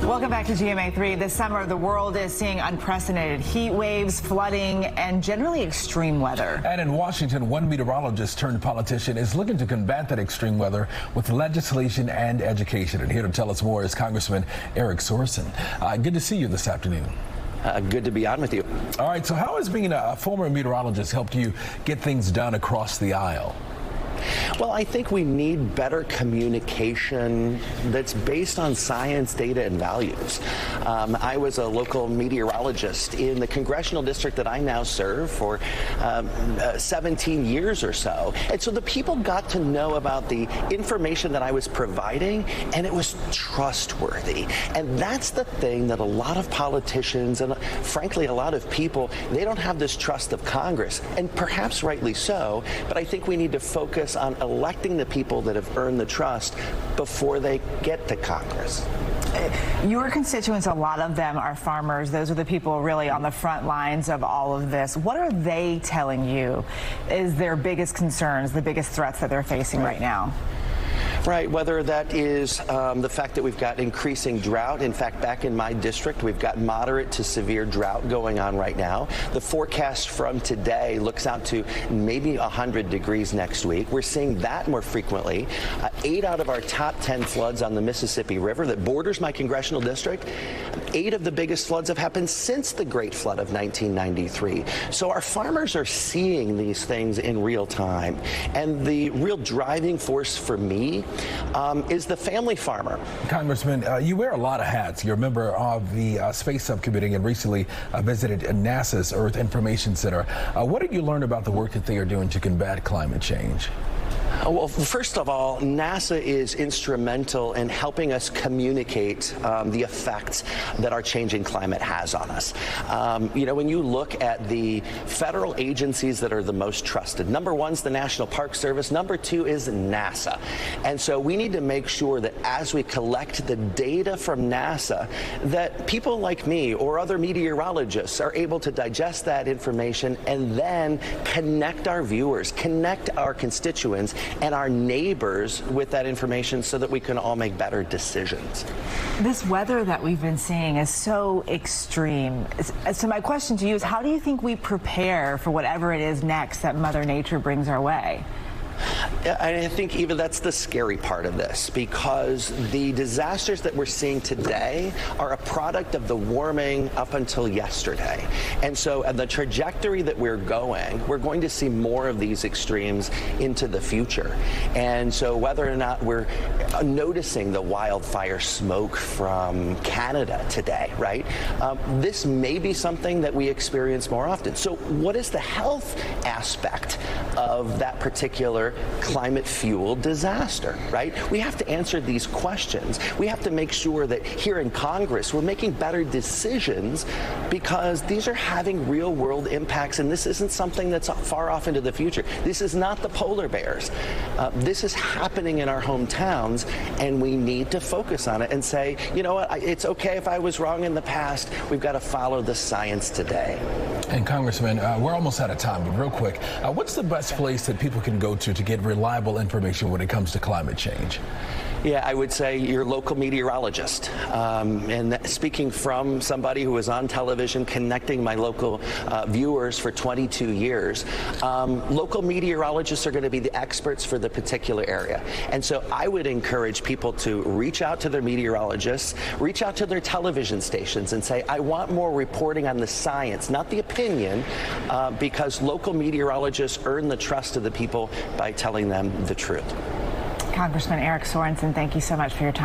Welcome back to GMA3. This summer, the world is seeing unprecedented heat waves, flooding, and generally extreme weather. And in Washington, one meteorologist turned politician is looking to combat that extreme weather with legislation and education. And here to tell us more is Congressman Eric Sorensen. Good to see you this afternoon. Good to be on with you. All right, so how has being a former meteorologist helped you get things done across the aisle? Well, I think we need better communication that's based on science, data, and values. I was a local meteorologist in the congressional district that I now serve for 17 years or so. And so the people got to know about the information that I was providing, and it was trustworthy. And that's the thing that a lot of politicians and, frankly, a lot of people, they don't have this trust of Congress, and perhaps rightly so, but I think we need to focus on electing the people that have earned the trust before they get to Congress. Your constituents, a lot of them are farmers. Those are the people really on the front lines of all of this. What are they telling you is their biggest concerns, the biggest threats that they're facing right now? Right, whether that is the fact that we've got increasing drought. In fact, back in my district, we've got moderate to severe drought going on right now. The forecast from today looks out to maybe 100 degrees next week. We're seeing that more frequently. 8 out of our top 10 floods on the Mississippi River that borders my congressional district, 8 of the biggest floods have happened since the Great Flood of 1993. So our farmers are seeing these things in real time. And the real driving force for me is the family farmer. Congressman, you wear a lot of hats. You're a member of the Space Subcommittee and recently visited NASA's Earth Information Center. What did you learn about the work that they are doing to combat climate change? Well, first of all, NASA is instrumental in helping us communicate the effects that our changing climate has on us. You know, when you look at the federal agencies that are the most trusted, number 1 is the National Park Service, number 2 is NASA. And so we need to make sure that as we collect the data from NASA, that people like me or other meteorologists are able to digest that information and then connect our viewers, connect our constituents and our neighbors with that information so that we can all make better decisions. This weather that we've been seeing is so extreme. So my question to you is, how do you think we prepare for whatever it is next that Mother Nature brings our way? I think even that's the scary part of this, because the disasters that we're seeing today are a product of the warming up until yesterday. And so the trajectory that we're going to see more of these extremes into the future. And so whether or not we're noticing the wildfire smoke from Canada today, right? This may be something that we experience more often. So what is the health aspect of that particular climate-fueled disaster, right? We have to answer these questions. We have to make sure that here in Congress we're making better decisions, because these are having real-world impacts, and this isn't something that's far off into the future. This is not the polar bears. This is happening in our hometowns, and we need to focus on it and say, you know what, it's okay if I was wrong in the past. We've got to follow the science today. And Congressman, we're almost out of time, but real quick, what's the best place that people can go to get reliable information when it comes to climate change? Yeah, I would say your local meteorologist. And speaking from somebody who was on television, connecting my local viewers for 22 years, local meteorologists are going to be the experts for the particular area. And so I would encourage people to reach out to their meteorologists, reach out to their television stations and say, I want more reporting on the science, not the opinion, because local meteorologists earn the trust of the people by telling them the truth. Congressman Eric Sorensen, thank you so much for your time.